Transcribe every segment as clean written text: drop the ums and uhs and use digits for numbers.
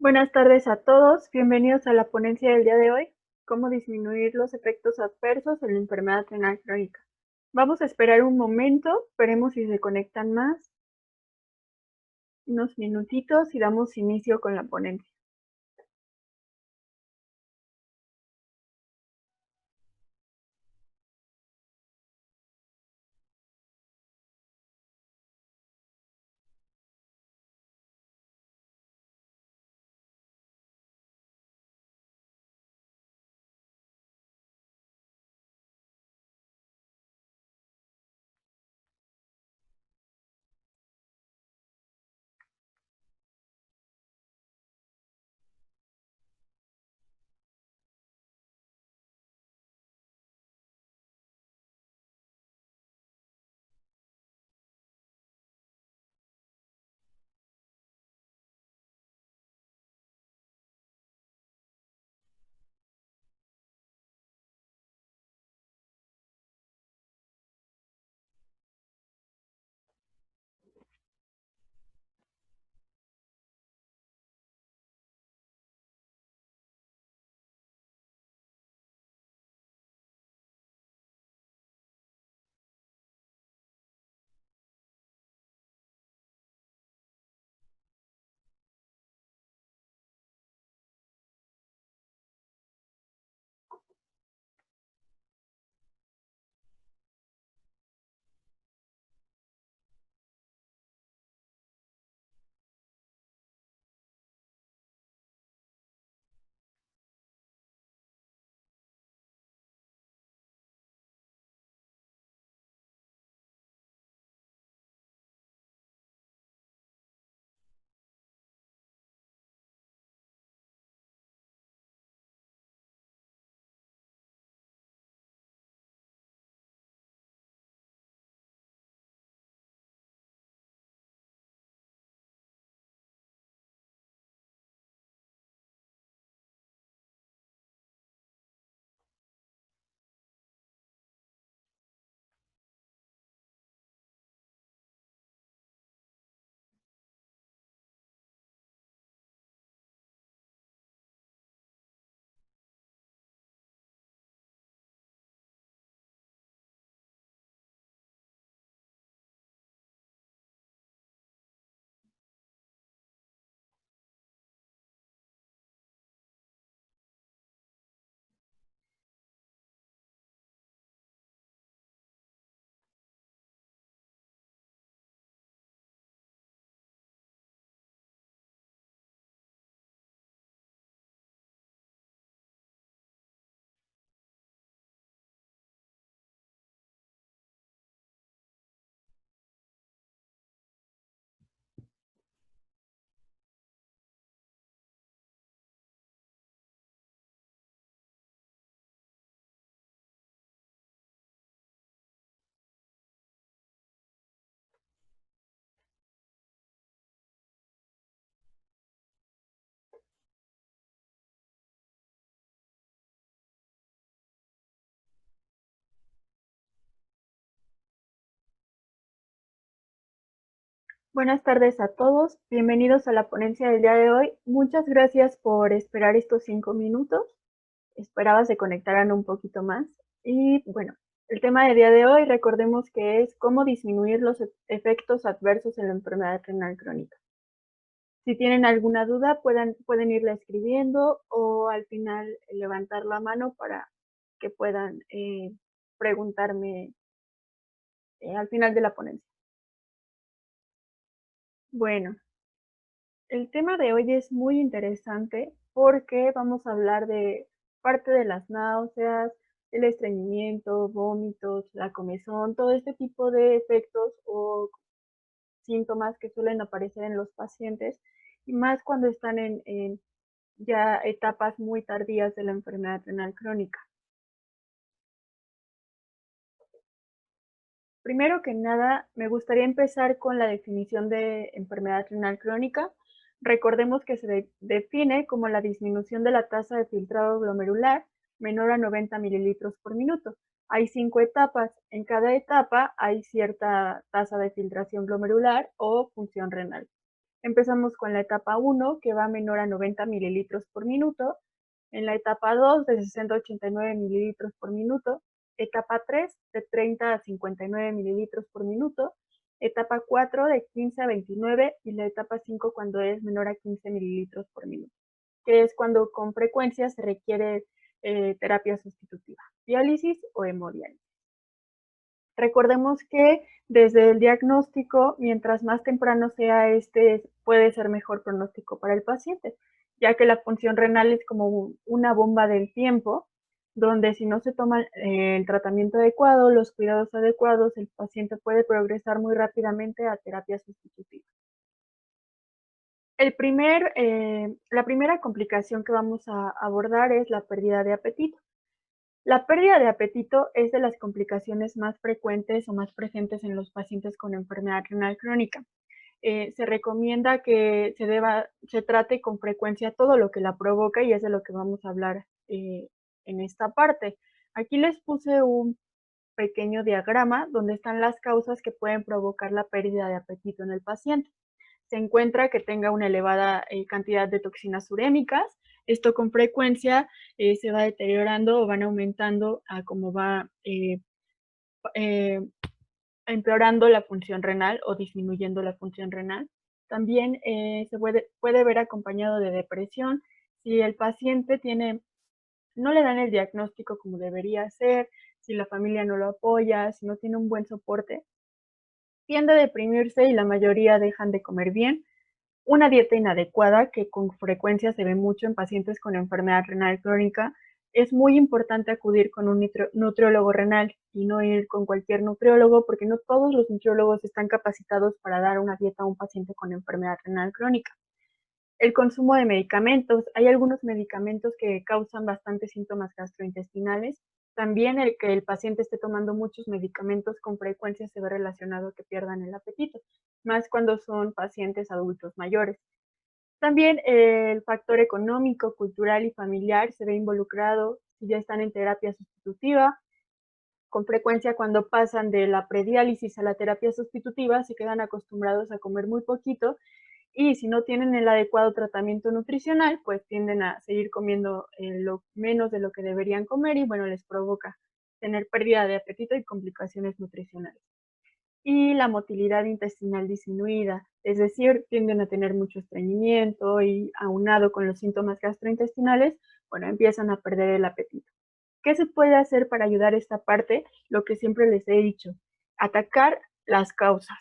Buenas tardes a todos, bienvenidos a la ponencia del día de hoy, cómo disminuir los efectos adversos en la enfermedad renal crónica. Vamos a esperar un momento, veremos si se conectan más, unos minutitos y damos inicio con la ponencia. Buenas tardes a todos, bienvenidos a la ponencia del día de hoy. Muchas gracias por esperar estos 5 minutos. Esperaba se conectaran un poquito más. Y bueno, el tema del día de hoy, recordemos que es cómo disminuir los efectos adversos en la enfermedad renal crónica. Si tienen alguna duda, pueden irla escribiendo o al final levantar la mano para que puedan preguntarme al final de la ponencia. Bueno, el tema de hoy es muy interesante porque vamos a hablar de parte de las náuseas, el estreñimiento, vómitos, la comezón, todo este tipo de efectos o síntomas que suelen aparecer en los pacientes y más cuando están en ya etapas muy tardías de la enfermedad renal crónica. Primero que nada, me gustaría empezar con la definición de enfermedad renal crónica. Recordemos que se define como la disminución de la tasa de filtrado glomerular menor a 90 mililitros por minuto. Hay 5 etapas. En cada etapa hay cierta tasa de filtración glomerular o función renal. Empezamos con la etapa 1, que va menor a 90 mililitros por minuto, en la etapa 2 de 60 a 89 mililitros por minuto, etapa 3 de 30 a 59 mililitros por minuto, etapa 4 de 15 a 29 y la etapa 5 cuando es menor a 15 mililitros por minuto, que es cuando con frecuencia se requiere terapia sustitutiva, diálisis o hemodiálisis. Recordemos que desde el diagnóstico, mientras más temprano sea puede ser mejor pronóstico para el paciente, ya que la función renal es como una bomba del tiempo, donde si no se toma el tratamiento adecuado, los cuidados adecuados, el paciente puede progresar muy rápidamente a terapia sustitutiva. La primera complicación que vamos a abordar es la pérdida de apetito. La pérdida de apetito es de las complicaciones más frecuentes o más presentes en los pacientes con enfermedad renal crónica. Se recomienda que se trate con frecuencia todo lo que la provoca y es de lo que vamos a hablar en esta parte. Aquí les puse un pequeño diagrama donde están las causas que pueden provocar la pérdida de apetito en el paciente. Se encuentra que tenga una elevada cantidad de toxinas urémicas. Esto con frecuencia se va deteriorando o van aumentando a cómo va eh, empeorando la función renal o disminuyendo la función renal. También se puede ver acompañado de depresión. Si el paciente no le dan el diagnóstico como debería ser, si la familia no lo apoya, si no tiene un buen soporte, tiende a deprimirse y la mayoría dejan de comer bien. Una dieta inadecuada, que con frecuencia se ve mucho en pacientes con enfermedad renal crónica, es muy importante acudir con un nutriólogo renal y no ir con cualquier nutriólogo, porque no todos los nutriólogos están capacitados para dar una dieta a un paciente con enfermedad renal crónica. El consumo de medicamentos. Hay algunos medicamentos que causan bastantes síntomas gastrointestinales. También el que el paciente esté tomando muchos medicamentos con frecuencia se ve relacionado a que pierdan el apetito, más cuando son pacientes adultos mayores. También el factor económico, cultural y familiar se ve involucrado si ya están en terapia sustitutiva. Con frecuencia, cuando pasan de la prediálisis a la terapia sustitutiva, se quedan acostumbrados a comer muy poquito y si no tienen el adecuado tratamiento nutricional, pues tienden a seguir comiendo lo menos de lo que deberían comer y bueno, les provoca tener pérdida de apetito y complicaciones nutricionales. Y la motilidad intestinal disminuida, es decir, tienden a tener mucho estreñimiento y aunado con los síntomas gastrointestinales, bueno, empiezan a perder el apetito. ¿Qué se puede hacer para ayudar a esta parte? Lo que siempre les he dicho, atacar las causas.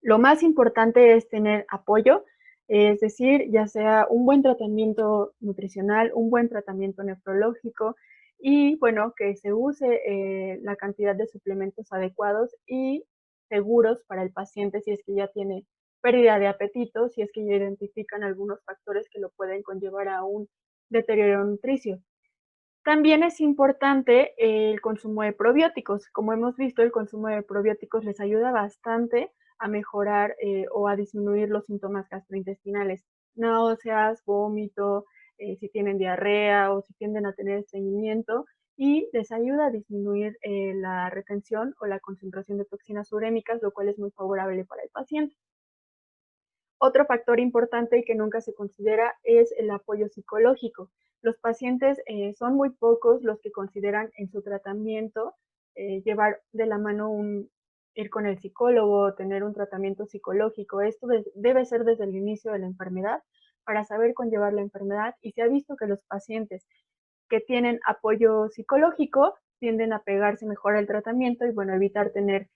Lo más importante es tener apoyo, es decir, ya sea un buen tratamiento nutricional, un buen tratamiento nefrológico y, bueno, que se use la cantidad de suplementos adecuados y seguros para el paciente si es que ya tiene pérdida de apetito, si es que ya identifican algunos factores que lo pueden conllevar a un deterioro nutricio. También es importante el consumo de probióticos. Como hemos visto, el consumo de probióticos les ayuda bastante a mejorar o a disminuir los síntomas gastrointestinales, náuseas, vómito, si tienen diarrea o si tienden a tener estreñimiento y les ayuda a disminuir la retención o la concentración de toxinas urémicas, lo cual es muy favorable para el paciente. Otro factor importante y que nunca se considera es el apoyo psicológico. Los pacientes son muy pocos los que consideran en su tratamiento llevar de la mano ir con el psicólogo, tener un tratamiento psicológico. Esto debe ser desde el inicio de la enfermedad para saber conllevar la enfermedad y se ha visto que los pacientes que tienen apoyo psicológico tienden a pegarse mejor al tratamiento y bueno, evitar tener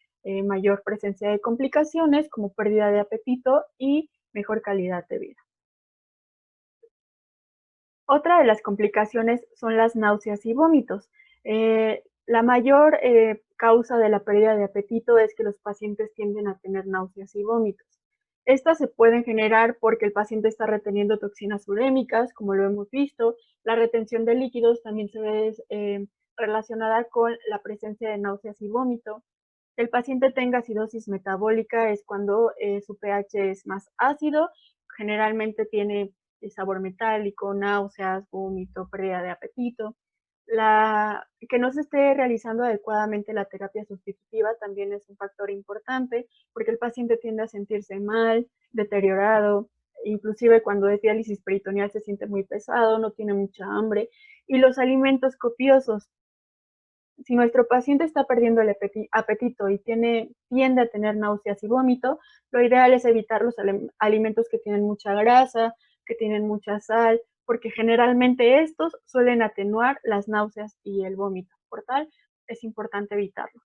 mayor presencia de complicaciones como pérdida de apetito y mejor calidad de vida. Otra de las complicaciones son las náuseas y vómitos. La mayor causa de la pérdida de apetito es que los pacientes tienden a tener náuseas y vómitos. Estas se pueden generar porque el paciente está reteniendo toxinas urémicas, como lo hemos visto. La retención de líquidos también se ve relacionada con la presencia de náuseas y vómito. El paciente tenga acidosis metabólica es cuando su pH es más ácido, generalmente tiene sabor metálico, náuseas, vómito, pérdida de apetito. Que no se esté realizando adecuadamente la terapia sustitutiva también es un factor importante, porque el paciente tiende a sentirse mal, deteriorado, inclusive cuando es diálisis peritoneal se siente muy pesado, no tiene mucha hambre, y los alimentos copiosos. Si nuestro paciente está perdiendo el apetito y tiende a tener náuseas y vómito, lo ideal es evitar los alimentos que tienen mucha grasa, que tienen mucha sal, porque generalmente estos suelen atenuar las náuseas y el vómito. Por tal, es importante evitarlo.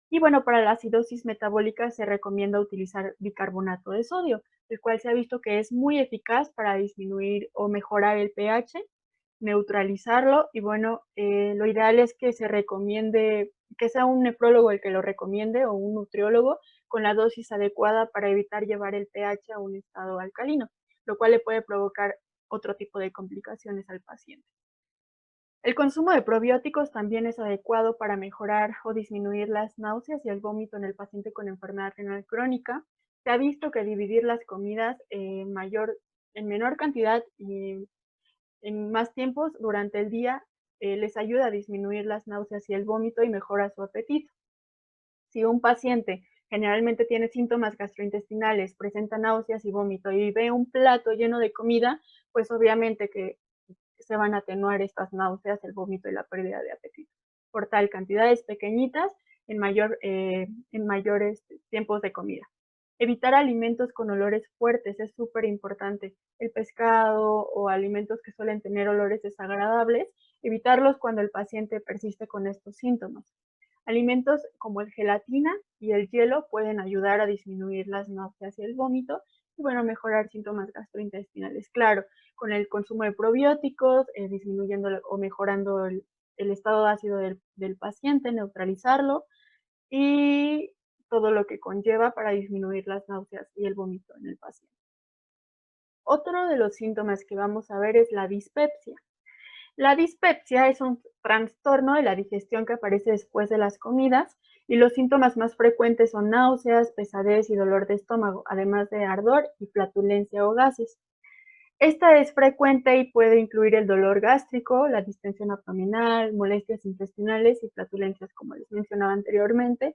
Y bueno, para la acidosis metabólica se recomienda utilizar bicarbonato de sodio, el cual se ha visto que es muy eficaz para disminuir o mejorar el pH, neutralizarlo y bueno, lo ideal es que se recomiende, que sea un nefrólogo el que lo recomiende o un nutriólogo con la dosis adecuada para evitar llevar el pH a un estado alcalino, lo cual le puede provocar otro tipo de complicaciones al paciente. El consumo de probióticos también es adecuado para mejorar o disminuir las náuseas y el vómito en el paciente con enfermedad renal crónica. Se ha visto que dividir las comidas en menor cantidad y en más tiempos durante el día les ayuda a disminuir las náuseas y el vómito y mejora su apetito. Si un paciente generalmente tiene síntomas gastrointestinales, presenta náuseas y vómito y ve un plato lleno de comida, pues obviamente que se van a atenuar estas náuseas, el vómito y la pérdida de apetito. Por tal, cantidades pequeñitas en mayores tiempos de comida. Evitar alimentos con olores fuertes es súper importante. El pescado o alimentos que suelen tener olores desagradables, evitarlos cuando el paciente persiste con estos síntomas. Alimentos como el gelatina y el hielo pueden ayudar a disminuir las náuseas y el vómito y bueno, mejorar síntomas gastrointestinales. Claro, con el consumo de probióticos, disminuyendo o mejorando el estado ácido del paciente, neutralizarlo y todo lo que conlleva para disminuir las náuseas y el vómito en el paciente. Otro de los síntomas que vamos a ver es la dispepsia. La dispepsia es un trastorno de la digestión que aparece después de las comidas y los síntomas más frecuentes son náuseas, pesadez y dolor de estómago, además de ardor y flatulencia o gases. Esta es frecuente y puede incluir el dolor gástrico, la distensión abdominal, molestias intestinales y flatulencias, como les mencionaba anteriormente,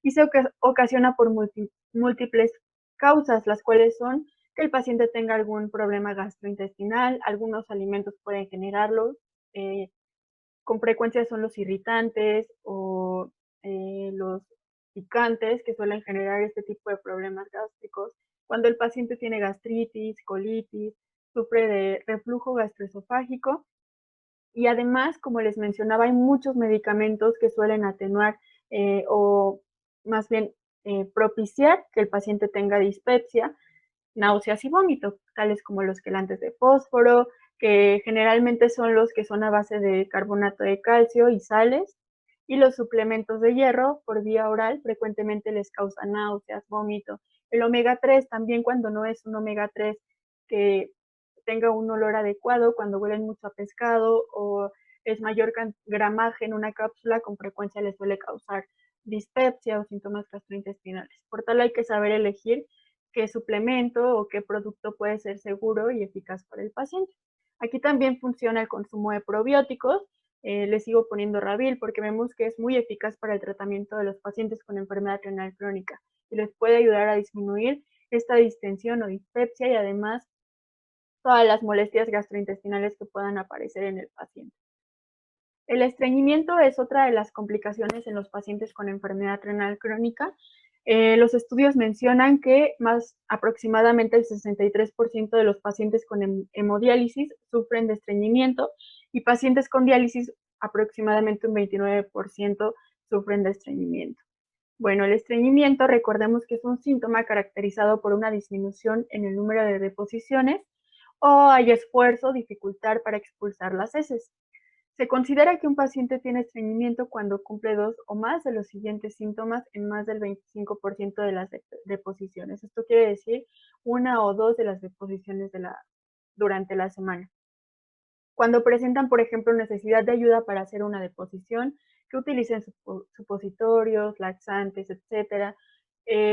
y se ocasiona por múltiples causas, las cuales son que el paciente tenga algún problema gastrointestinal, algunos alimentos pueden generarlo, eh, con frecuencia son los irritantes o los picantes que suelen generar este tipo de problemas gástricos. Cuando el paciente tiene gastritis, colitis, sufre de reflujo gastroesofágico y además, como les mencionaba, hay muchos medicamentos que suelen atenuar o más bien propiciar que el paciente tenga dispepsia, náuseas y vómitos, tales como los quelantes de fósforo, que generalmente son los que son a base de carbonato de calcio y sales, y los suplementos de hierro por vía oral frecuentemente les causan náuseas, vómito. El omega 3 también cuando no es un omega 3 que tenga un olor adecuado, cuando huelen mucho a pescado o es mayor gramaje en una cápsula, con frecuencia les suele causar dispepsia o síntomas gastrointestinales. Por tal hay que saber elegir qué suplemento o qué producto puede ser seguro y eficaz para el paciente. Aquí también funciona el consumo de probióticos. Le sigo poniendo Rabil porque vemos que es muy eficaz para el tratamiento de los pacientes con enfermedad renal crónica y les puede ayudar a disminuir esta distensión o dispepsia y además todas las molestias gastrointestinales que puedan aparecer en el paciente. El estreñimiento es otra de las complicaciones en los pacientes con enfermedad renal crónica. Los estudios mencionan que más aproximadamente el 63% de los pacientes con hemodiálisis sufren de estreñimiento y pacientes con diálisis aproximadamente un 29% sufren de estreñimiento. Bueno, el estreñimiento, recordemos que es un síntoma caracterizado por una disminución en el número de deposiciones o hay esfuerzo o dificultad para expulsar las heces. Se considera que un paciente tiene estreñimiento cuando cumple 2 o más de los siguientes síntomas en más del 25% de las deposiciones. Esto quiere decir una o dos de las deposiciones durante la semana. Cuando presentan, por ejemplo, necesidad de ayuda para hacer una deposición, que utilicen supositorios, laxantes, etcétera.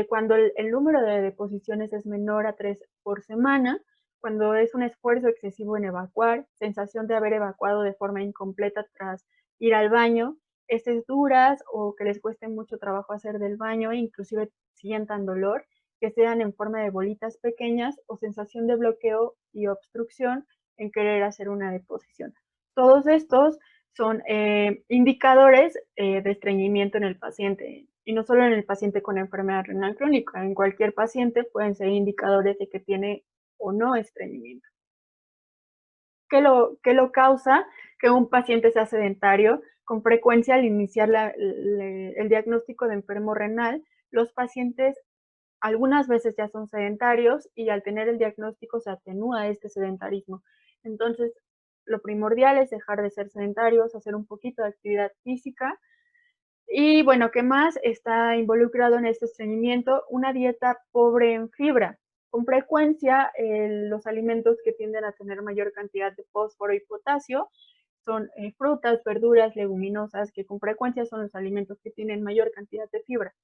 Cuando el número de deposiciones es menor a 3 por semana, cuando es un esfuerzo excesivo en evacuar, sensación de haber evacuado de forma incompleta tras ir al baño, heces duras o que les cueste mucho trabajo hacer del baño e inclusive sientan dolor, que sean en forma de bolitas pequeñas o sensación de bloqueo y obstrucción en querer hacer una deposición. Todos estos son indicadores de estreñimiento en el paciente, y no solo en el paciente con enfermedad renal crónica, en cualquier paciente pueden ser indicadores de que tiene o no estreñimiento. ¿Qué lo causa? Que un paciente sea sedentario. Con frecuencia, al iniciar el diagnóstico de enfermo renal, los pacientes algunas veces ya son sedentarios y al tener el diagnóstico se atenúa este sedentarismo. Entonces, lo primordial es dejar de ser sedentarios, hacer un poquito de actividad física. Y bueno, ¿qué más está involucrado en este estreñimiento? Una dieta pobre en fibra. Con frecuencia, los alimentos que tienden a tener mayor cantidad de fósforo y potasio son frutas, verduras, leguminosas, que con frecuencia son los alimentos que tienen mayor cantidad de fibra.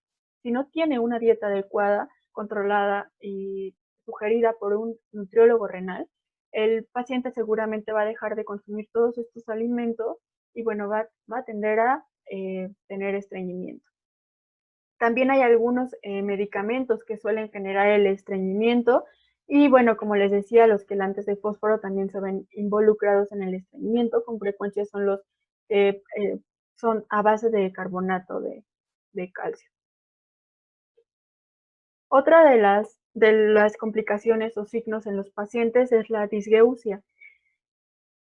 Si no tiene una dieta adecuada, controlada y sugerida por un nutriólogo renal, el paciente seguramente va a dejar de consumir todos estos alimentos y bueno, va a tender a tener estreñimiento. También hay algunos medicamentos que suelen generar el estreñimiento y bueno, como les decía, los quelantes de fósforo también se ven involucrados en el estreñimiento, con frecuencia son los son a base de carbonato de calcio. Otra de las complicaciones o signos en los pacientes es la disgeusia.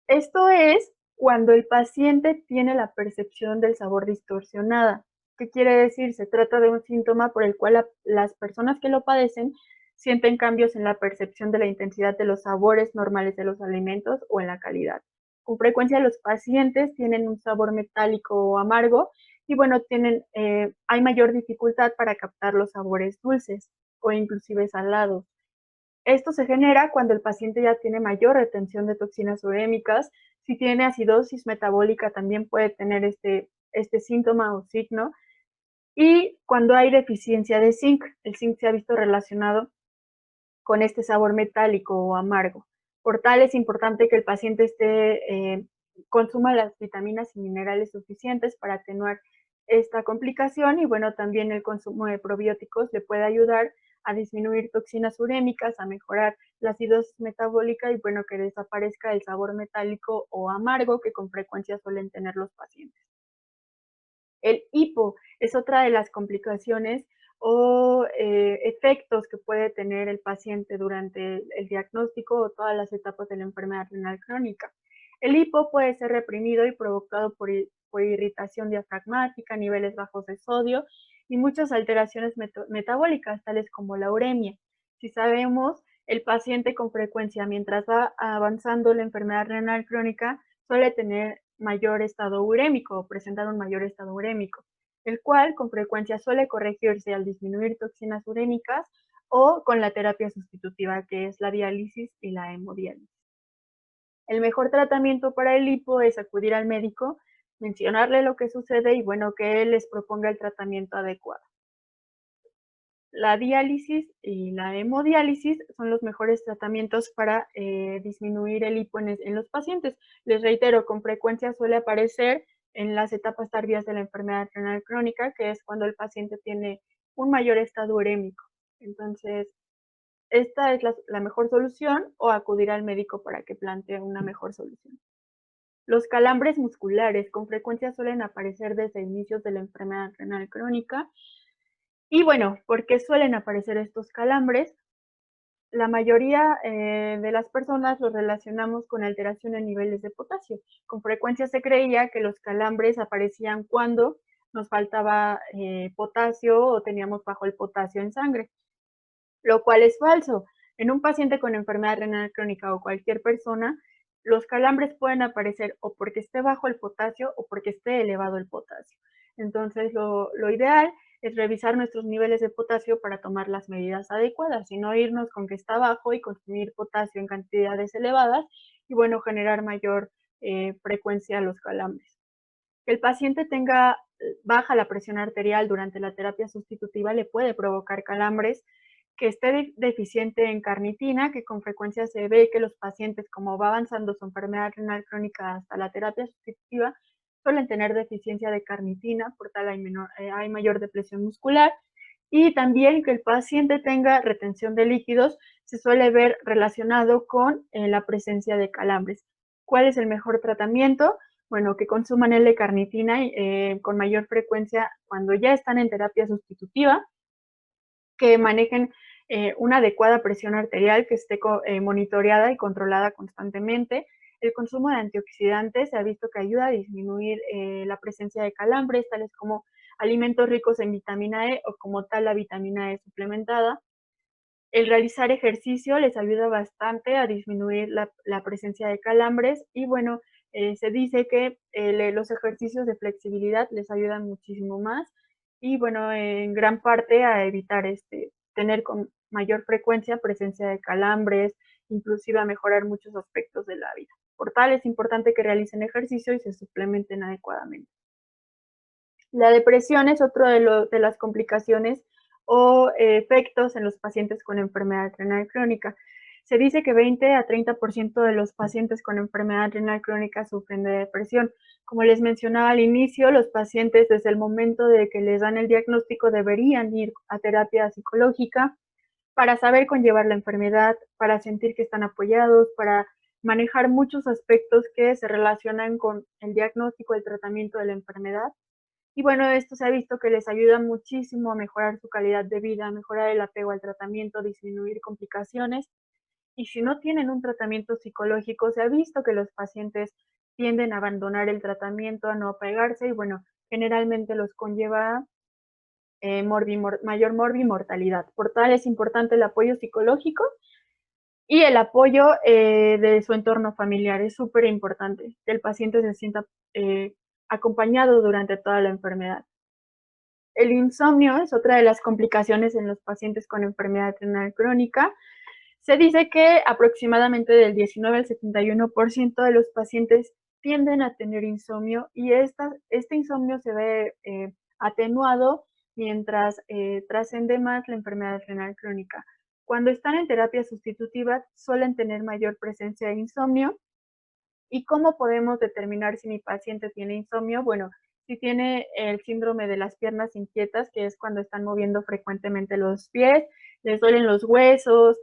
Esto es cuando el paciente tiene la percepción del sabor distorsionada. ¿Qué quiere decir? Se trata de un síntoma por el cual las personas que lo padecen sienten cambios en la percepción de la intensidad de los sabores normales de los alimentos o en la calidad. Con frecuencia los pacientes tienen un sabor metálico o amargo y bueno, hay mayor dificultad para captar los sabores dulces o inclusive salados. Esto se genera cuando el paciente ya tiene mayor retención de toxinas urémicas. Si tiene acidosis metabólica también puede tener este síntoma o signo. Y cuando hay deficiencia de zinc, el zinc se ha visto relacionado con este sabor metálico o amargo. Por tal es importante que el paciente consuma las vitaminas y minerales suficientes para atenuar esta complicación y bueno, también el consumo de probióticos le puede ayudar a disminuir toxinas urémicas, a mejorar la acidosis metabólica y bueno, que desaparezca el sabor metálico o amargo que con frecuencia suelen tener los pacientes. El hipo es otra de las complicaciones o efectos que puede tener el paciente durante el diagnóstico o todas las etapas de la enfermedad renal crónica. El hipo puede ser reprimido y provocado por irritación diafragmática, niveles bajos de sodio y muchas alteraciones metabólicas, tales como la uremia. Si sabemos, el paciente con frecuencia, mientras va avanzando la enfermedad renal crónica, suele tener mayor estado urémico o presentar un mayor estado urémico, el cual con frecuencia suele corregirse al disminuir toxinas urémicas o con la terapia sustitutiva, que es la diálisis y la hemodiálisis. El mejor tratamiento para el hipo es acudir al médico, mencionarle lo que sucede y bueno, que él les proponga el tratamiento adecuado. La diálisis y la hemodiálisis son los mejores tratamientos para disminuir el hipo en los pacientes. Les reitero, con frecuencia suele aparecer en las etapas tardías de la enfermedad renal crónica, que es cuando el paciente tiene un mayor estado urémico. Entonces, esta es la mejor solución o acudir al médico para que plantee una mejor solución. Los calambres musculares con frecuencia suelen aparecer desde inicios de la enfermedad renal crónica. Y bueno, ¿por qué suelen aparecer estos calambres? La mayoría de las personas los relacionamos con alteración en niveles de potasio. Con frecuencia se creía que los calambres aparecían cuando nos faltaba potasio o teníamos bajo el potasio en sangre, lo cual es falso. En un paciente con enfermedad renal crónica o cualquier persona, los calambres pueden aparecer o porque esté bajo el potasio o porque esté elevado el potasio. Entonces, lo ideal es revisar nuestros niveles de potasio para tomar las medidas adecuadas y no irnos con que está bajo y consumir potasio en cantidades elevadas y bueno, generar mayor frecuencia a los calambres. Que el paciente tenga baja la presión arterial durante la terapia sustitutiva le puede provocar calambres que esté deficiente en carnitina, que con frecuencia se ve que los pacientes, como va avanzando su enfermedad renal crónica hasta la terapia sustitutiva, suelen tener deficiencia de carnitina, por tal hay mayor depresión muscular, y también que el paciente tenga retención de líquidos se suele ver relacionado con la presencia de calambres. ¿Cuál es el mejor tratamiento? Bueno, que consuman L-carnitina con mayor frecuencia cuando ya están en terapia sustitutiva, que manejen una adecuada presión arterial, que esté monitoreada y controlada constantemente. El consumo de antioxidantes se ha visto que ayuda a disminuir la presencia de calambres, tales como alimentos ricos en vitamina E o como tal la vitamina E suplementada. El realizar ejercicio les ayuda bastante a disminuir la presencia de calambres y bueno, se dice que los ejercicios de flexibilidad les ayudan muchísimo más y bueno, en gran parte a evitar tener con mayor frecuencia presencia de calambres, inclusive a mejorar muchos aspectos de la vida. Por tal, es importante que realicen ejercicio y se suplementen adecuadamente. La depresión es otro de las complicaciones o efectos en los pacientes con enfermedad renal crónica. Se dice que 20 a 30% de los pacientes con enfermedad renal crónica sufren de depresión. Como les mencionaba al inicio, los pacientes desde el momento de que les dan el diagnóstico deberían ir a terapia psicológica para saber conllevar la enfermedad, para sentir que están apoyados, para manejar muchos aspectos que se relacionan con el diagnóstico, el tratamiento de la enfermedad. Y bueno, esto se ha visto que les ayuda muchísimo a mejorar su calidad de vida, a mejorar el apego al tratamiento, disminuir complicaciones. Y si no tienen un tratamiento psicológico, se ha visto que los pacientes tienden a abandonar el tratamiento, a no apegarse y bueno, generalmente los conlleva a mayor morbimortalidad. Por tal es importante el apoyo psicológico y el apoyo de su entorno familiar. Es súper importante que el paciente se sienta acompañado durante toda la enfermedad. El insomnio es otra de las complicaciones en los pacientes con enfermedad renal crónica. Se dice que aproximadamente del 19 al 71% de los pacientes tienden a tener insomnio y este insomnio se ve atenuado mientras trascende más la enfermedad renal crónica. Cuando están en terapia sustitutiva suelen tener mayor presencia de insomnio. ¿Y cómo podemos determinar si mi paciente tiene insomnio? Bueno, si tiene el síndrome de las piernas inquietas, que es cuando están moviendo frecuentemente los pies, les duelen los huesos,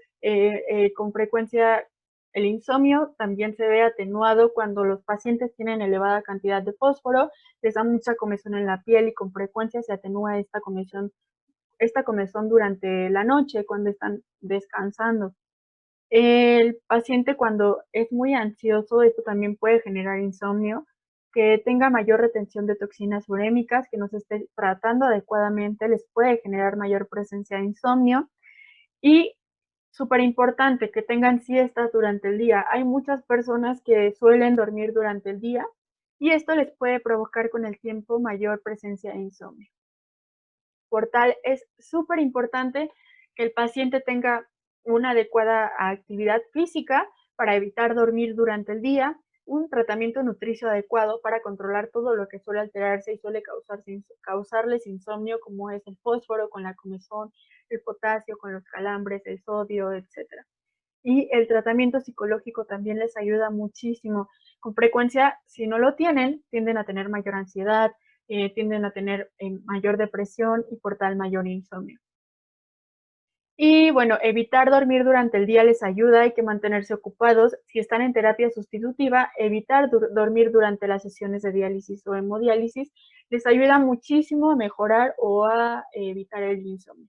con frecuencia el insomnio también se ve atenuado cuando los pacientes tienen elevada cantidad de fósforo, les da mucha comezón en la piel y con frecuencia se atenúa esta comezón durante la noche cuando están descansando. El paciente cuando es muy ansioso, esto también puede generar insomnio, que tenga mayor retención de toxinas urémicas, que no se esté tratando adecuadamente, les puede generar mayor presencia de insomnio. Y súper importante, que tengan siestas durante el día. Hay muchas personas que suelen dormir durante el día y esto les puede provocar con el tiempo mayor presencia de insomnio. Por tal, es súper importante que el paciente tenga una adecuada actividad física para evitar dormir durante el día, un tratamiento nutricio adecuado para controlar todo lo que suele alterarse y suele causarles insomnio, como es el fósforo con la comezón, el potasio con los calambres, el sodio, etcétera. Y el tratamiento psicológico también les ayuda muchísimo. Con frecuencia, si no lo tienen, tienden a tener mayor ansiedad, tienden a tener mayor depresión y por tal mayor insomnio. Y bueno, evitar dormir durante el día les ayuda, hay que mantenerse ocupados. Si están en terapia sustitutiva, evitar dormir durante las sesiones de diálisis o hemodiálisis les ayuda muchísimo a mejorar o a evitar el insomnio.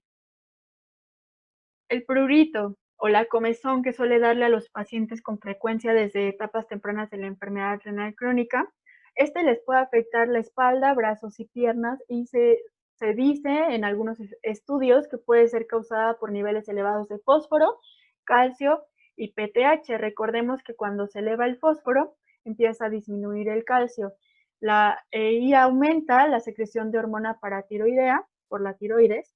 El prurito o la comezón que suele darle a los pacientes con frecuencia desde etapas tempranas de la enfermedad renal crónica, les puede afectar la espalda, brazos y piernas y se dice en algunos estudios que puede ser causada por niveles elevados de fósforo, calcio y PTH. Recordemos que cuando se eleva el fósforo empieza a disminuir el calcio y aumenta la secreción de hormona paratiroidea por la tiroides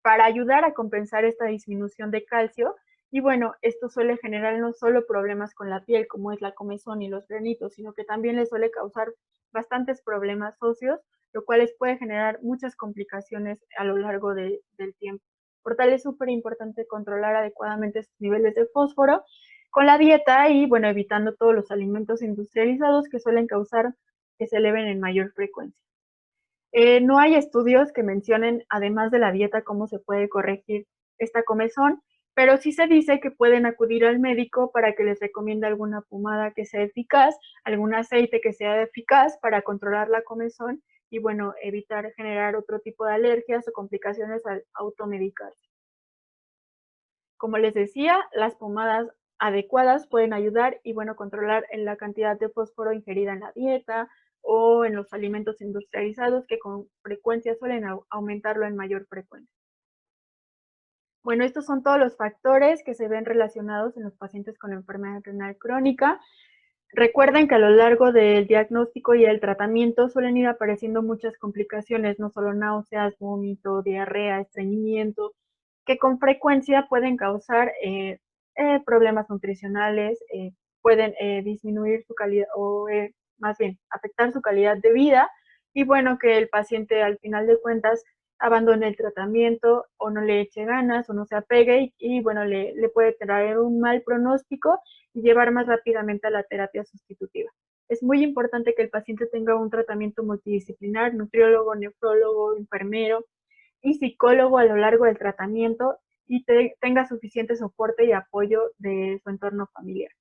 para ayudar a compensar esta disminución de calcio. Y bueno, esto suele generar no solo problemas con la piel, como es la comezón y los granitos, sino que también les suele causar bastantes problemas óseos, lo cual les puede generar muchas complicaciones a lo largo del tiempo. Por tal es súper importante controlar adecuadamente sus niveles de fósforo con la dieta y, bueno, evitando todos los alimentos industrializados que suelen causar que se eleven en mayor frecuencia. No hay estudios que mencionen, además de la dieta, cómo se puede corregir esta comezón, pero sí se dice que pueden acudir al médico para que les recomiende alguna pomada que sea eficaz, algún aceite que sea eficaz para controlar la comezón y, bueno, evitar generar otro tipo de alergias o complicaciones al automedicarse. Como les decía, las pomadas adecuadas pueden ayudar y, bueno, controlar en la cantidad de fósforo ingerida en la dieta o en los alimentos industrializados que con frecuencia suelen aumentarlo en mayor frecuencia. Bueno, estos son todos los factores que se ven relacionados en los pacientes con enfermedad renal crónica. Recuerden que a lo largo del diagnóstico y el tratamiento suelen ir apareciendo muchas complicaciones, no solo náuseas, vómito, diarrea, estreñimiento, que con frecuencia pueden causar problemas nutricionales, pueden disminuir su calidad o más bien afectar su calidad de vida y, bueno, que el paciente al final de cuentas abandone el tratamiento o no le eche ganas o no se apegue y, bueno, le puede traer un mal pronóstico y llevar más rápidamente a la terapia sustitutiva. Es muy importante que el paciente tenga un tratamiento multidisciplinar, nutriólogo, nefrólogo, enfermero y psicólogo a lo largo del tratamiento y tenga suficiente soporte y apoyo de su entorno familiar.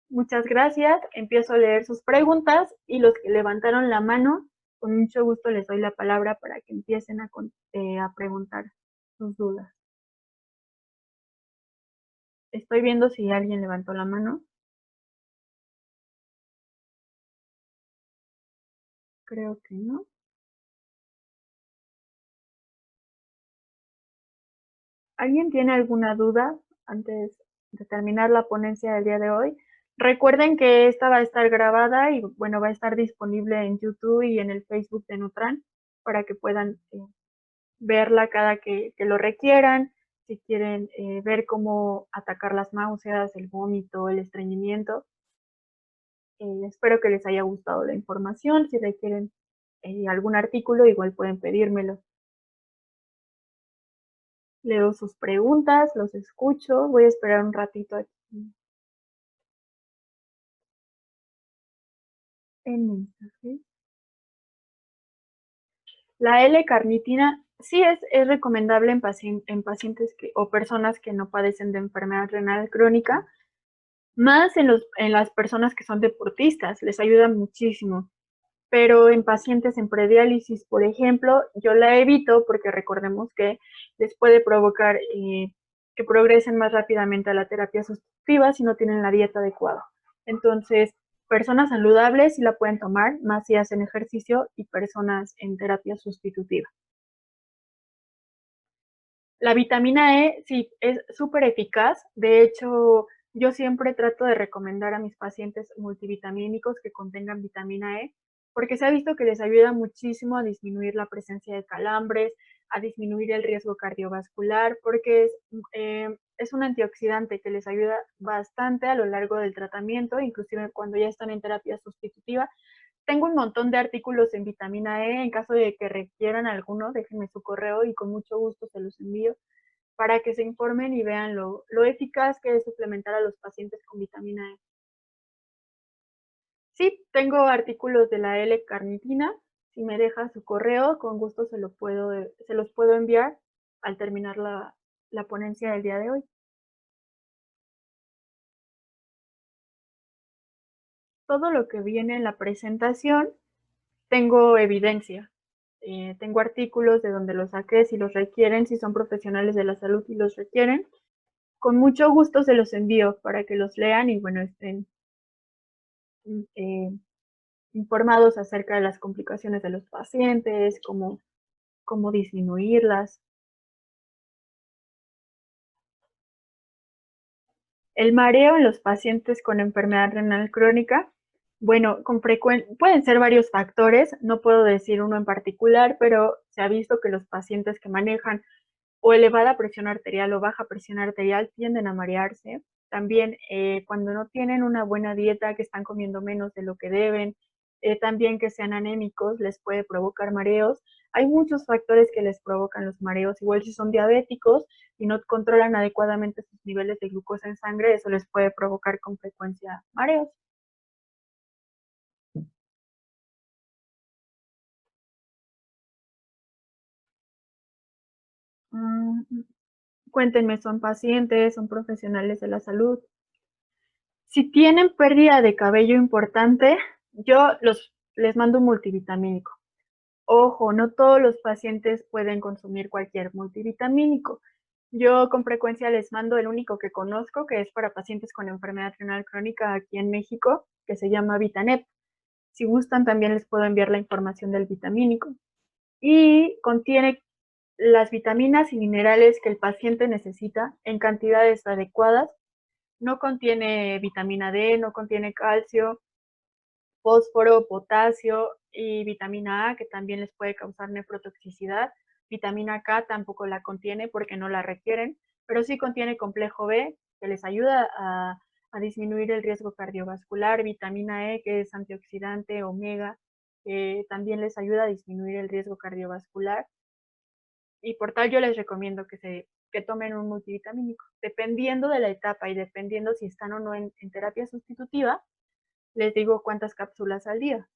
Muchas gracias. Empiezo a leer sus preguntas y los que levantaron la mano, con mucho gusto les doy la palabra para que empiecen a preguntar sus dudas. Estoy viendo si alguien levantó la mano. Creo que no. ¿Alguien tiene alguna duda antes de terminar la ponencia del día de hoy? Recuerden que esta va a estar grabada y, bueno, va a estar disponible en YouTube y en el Facebook de Nutran para que puedan verla cada que lo requieran. Si quieren ver cómo atacar las náuseas, el vómito, el estreñimiento. Espero que les haya gustado la información. Si requieren algún artículo, igual pueden pedírmelo. Leo sus preguntas, los escucho. Voy a esperar un ratito aquí en mensajes. La L-carnitina sí es recomendable en pacientes o personas que no padecen de enfermedad renal crónica, más en las personas que son deportistas, les ayuda muchísimo. Pero en pacientes en prediálisis, por ejemplo, yo la evito porque recordemos que les puede provocar que progresen más rápidamente a la terapia sustitutiva si no tienen la dieta adecuada. Entonces, personas saludables sí la pueden tomar, más si hacen ejercicio, y personas en terapia sustitutiva. La vitamina E sí es súper eficaz. De hecho, yo siempre trato de recomendar a mis pacientes multivitamínicos que contengan vitamina E, porque se ha visto que les ayuda muchísimo a disminuir la presencia de calambres, a disminuir el riesgo cardiovascular, porque es un antioxidante que les ayuda bastante a lo largo del tratamiento, inclusive cuando ya están en terapia sustitutiva. Tengo un montón de artículos en vitamina E, en caso de que requieran alguno, déjenme su correo y con mucho gusto se los envío para que se informen y vean lo eficaz que es suplementar a los pacientes con vitamina E. Sí, tengo artículos de la L-carnitina. Si me deja su correo, con gusto se los puedo enviar al terminar la ponencia del día de hoy. Todo lo que viene en la presentación, tengo evidencia. Tengo artículos de donde los saqué, si los requieren, si son profesionales de la salud y los requieren. Con mucho gusto se los envío para que los lean y, bueno, estén eh, informados acerca de las complicaciones de los pacientes, cómo disminuirlas. El mareo en los pacientes con enfermedad renal crónica, bueno, pueden ser varios factores, no puedo decir uno en particular, pero se ha visto que los pacientes que manejan o elevada presión arterial o baja presión arterial tienden a marearse. También cuando no tienen una buena dieta, que están comiendo menos de lo que deben, también que sean anémicos les puede provocar mareos. Hay muchos factores que les provocan los mareos, igual si son diabéticos y no controlan adecuadamente sus niveles de glucosa en sangre, eso les puede provocar con frecuencia mareos. Mm, Cuéntenme, ¿son pacientes, son profesionales de la salud? Si tienen pérdida de cabello importante, les mando un multivitamínico. Ojo, no todos los pacientes pueden consumir cualquier multivitamínico. Yo con frecuencia les mando el único que conozco, que es para pacientes con enfermedad renal crónica aquí en México, que se llama Vitanep. Si gustan, también les puedo enviar la información del vitamínico. Y contiene las vitaminas y minerales que el paciente necesita en cantidades adecuadas. No contiene vitamina D, no contiene calcio, fósforo, potasio y vitamina A, que también les puede causar nefrotoxicidad. Vitamina K tampoco la contiene porque no la requieren, pero sí contiene complejo B, que les ayuda a disminuir el riesgo cardiovascular, vitamina E, que es antioxidante, omega, que también les ayuda a disminuir el riesgo cardiovascular. Y por tal yo les recomiendo que tomen un multivitamínico. Dependiendo de la etapa y dependiendo si están o no en terapia sustitutiva, les digo cuántas cápsulas al día.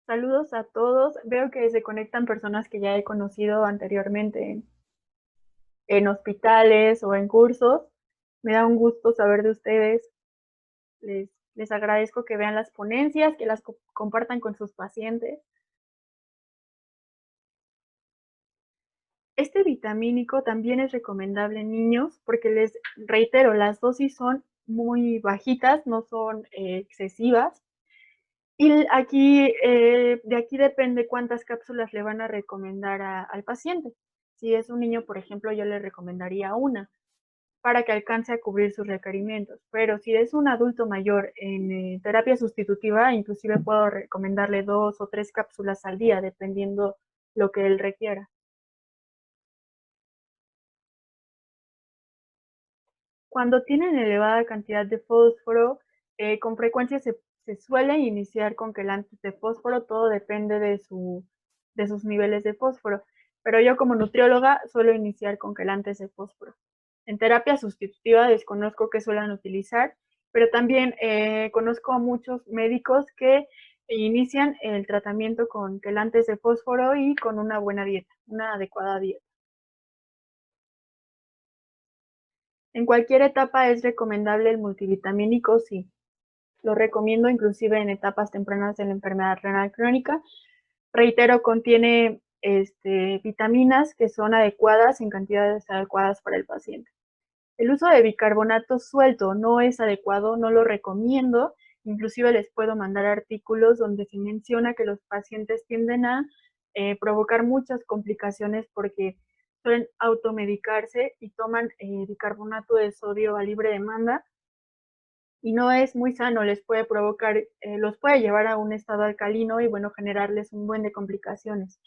Saludos a todos. Veo que se conectan personas que ya he conocido anteriormente en hospitales o en cursos. Me da un gusto saber de ustedes. Les agradezco que vean las ponencias, que las compartan con sus pacientes. Este vitamínico también es recomendable en niños porque les reitero, las dosis son muy bajitas, no son excesivas. Y aquí, de aquí depende cuántas cápsulas le van a recomendar al paciente. Si es un niño, por ejemplo, yo le recomendaría una para que alcance a cubrir sus requerimientos. Pero si es un adulto mayor en terapia sustitutiva, inclusive puedo recomendarle 2 o 3 cápsulas al día, dependiendo lo que él requiera. Cuando tienen elevada cantidad de fósforo, con frecuencia se suele iniciar con quelantes de fósforo, todo depende de sus niveles de fósforo. Pero yo como nutrióloga suelo iniciar con quelantes de fósforo. En terapia sustitutiva desconozco qué suelen utilizar, pero también conozco a muchos médicos que inician el tratamiento con quelantes de fósforo y con una buena dieta, una adecuada dieta. En cualquier etapa es recomendable el multivitamínico, sí. Lo recomiendo inclusive en etapas tempranas de la enfermedad renal crónica. Reitero, contiene vitaminas que son adecuadas en cantidades adecuadas para el paciente. El uso de bicarbonato suelto no es adecuado, no lo recomiendo. Inclusive les puedo mandar artículos donde se menciona que los pacientes tienden a provocar muchas complicaciones porque suelen automedicarse y toman bicarbonato de sodio a libre demanda y no es muy sano, les puede provocar, los puede llevar a un estado alcalino y bueno, generarles un buen de complicaciones.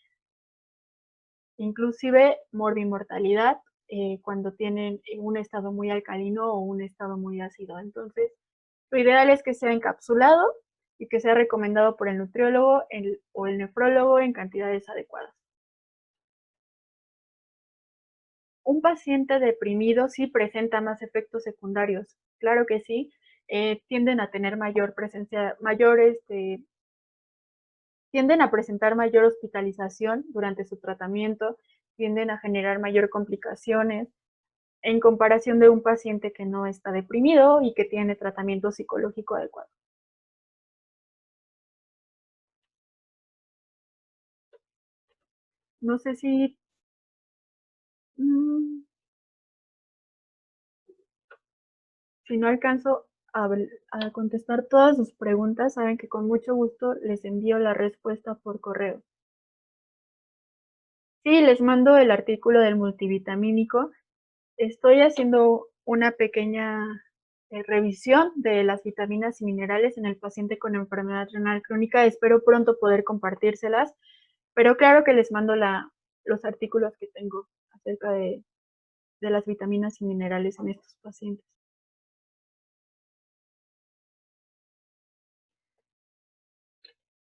Inclusive morbimortalidad cuando tienen un estado muy alcalino o un estado muy ácido. Entonces, lo ideal es que sea encapsulado y que sea recomendado por el nutriólogo o el nefrólogo en cantidades adecuadas. Un paciente deprimido sí presenta más efectos secundarios, claro que sí, tienden a tener mayor presencia, tienden a presentar mayor hospitalización durante su tratamiento, tienden a generar mayor complicaciones en comparación de un paciente que no está deprimido y que tiene tratamiento psicológico adecuado. No sé mm, si no alcanzo a contestar todas sus preguntas, saben que con mucho gusto les envío la respuesta por correo. Sí, les mando el artículo del multivitamínico. Estoy haciendo una pequeña revisión de las vitaminas y minerales en el paciente con enfermedad renal crónica. Espero pronto poder compartírselas, pero claro que les mando los artículos que tengo acerca de las vitaminas y minerales en estos pacientes.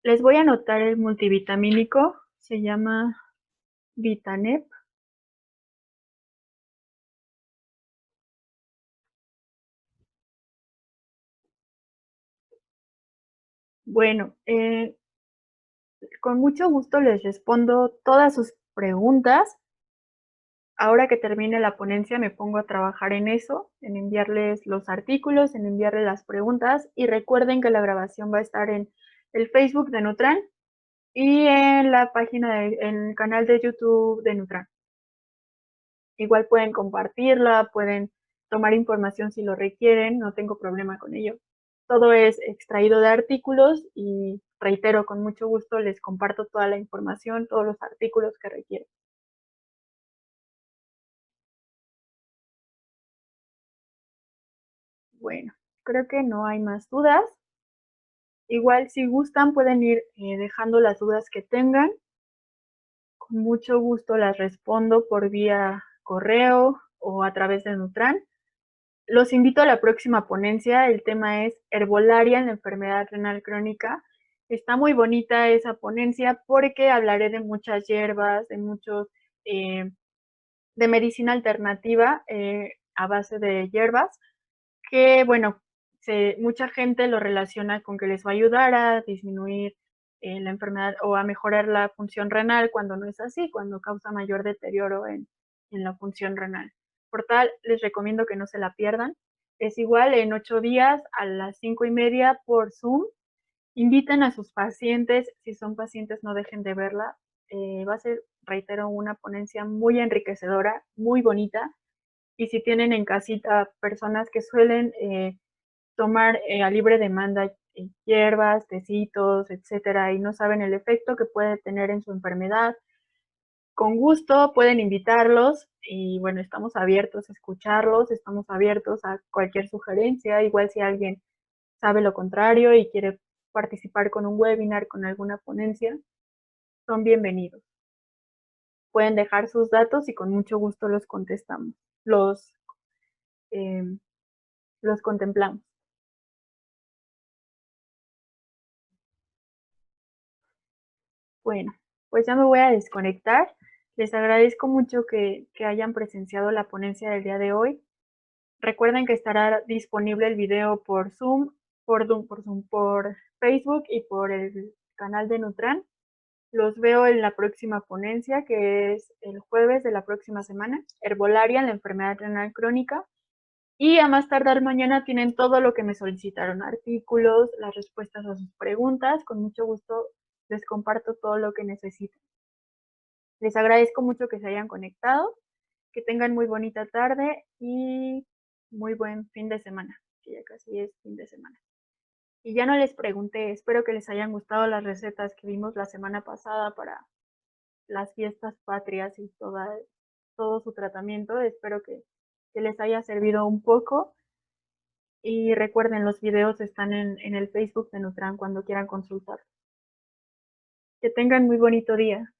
Les voy a anotar el multivitamínico, se llama Vitanep. Bueno, con mucho gusto les respondo todas sus preguntas. Ahora que termine la ponencia me pongo a trabajar en eso, en enviarles los artículos, en enviarles las preguntas y recuerden que la grabación va a estar en el Facebook de Nutran y en la página, en el canal de YouTube de Nutran. Igual pueden compartirla, pueden tomar información si lo requieren, no tengo problema con ello. Todo es extraído de artículos y reitero, con mucho gusto les comparto toda la información, todos los artículos que requieren. Bueno, creo que no hay más dudas. Igual si gustan pueden ir dejando las dudas que tengan. Con mucho gusto las respondo por vía correo o a través de Nutran. Los invito a la próxima ponencia. El tema es herbolaria en la enfermedad renal crónica. Está muy bonita esa ponencia porque hablaré de muchas hierbas, de muchos, de medicina alternativa a base de hierbas, que bueno, mucha gente lo relaciona con que les va a ayudar a disminuir la enfermedad o a mejorar la función renal cuando no es así, cuando causa mayor deterioro en la función renal. Por tal, les recomiendo que no se la pierdan. Es igual en 8 días a las 5:30 por Zoom. Inviten a sus pacientes, si son pacientes no dejen de verla. Va a ser, reitero, una ponencia muy enriquecedora, muy bonita. Y si tienen en casita personas que suelen tomar a libre demanda hierbas, tecitos, etcétera, y no saben el efecto que puede tener en su enfermedad, con gusto pueden invitarlos y bueno, estamos abiertos a escucharlos, estamos abiertos a cualquier sugerencia, igual si alguien sabe lo contrario y quiere participar con un webinar, con alguna ponencia, son bienvenidos. Pueden dejar sus datos y con mucho gusto los contestamos, eh, los contemplamos. Bueno, pues ya me voy a desconectar. Les agradezco mucho que hayan presenciado la ponencia del día de hoy. Recuerden que estará disponible el video por Zoom, por Facebook y por el canal de Nutran. Los veo en la próxima ponencia, que es el jueves de la próxima semana, herbolaria en la enfermedad renal crónica. Y a más tardar mañana tienen todo lo que me solicitaron, artículos, las respuestas a sus preguntas. Con mucho gusto les comparto todo lo que necesiten. Les agradezco mucho que se hayan conectado, que tengan muy bonita tarde y muy buen fin de semana, que ya casi es fin de semana. Y ya no les pregunté, espero que les hayan gustado las recetas que vimos la semana pasada para las fiestas patrias y todo su tratamiento. Espero que les haya servido un poco. Y recuerden, los videos están en el Facebook de Nutran cuando quieran consultar. Que tengan muy bonito día.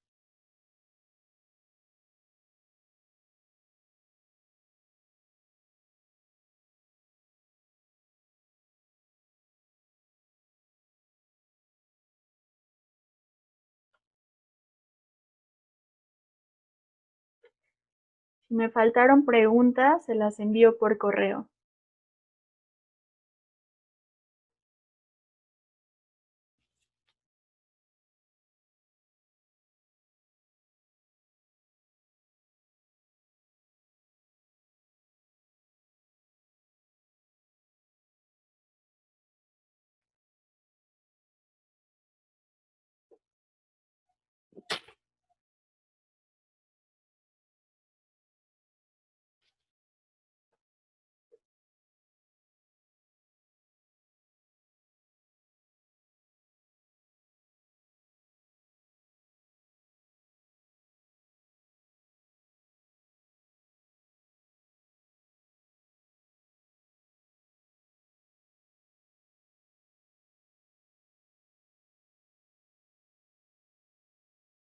Si me faltaron preguntas, se las envío por correo.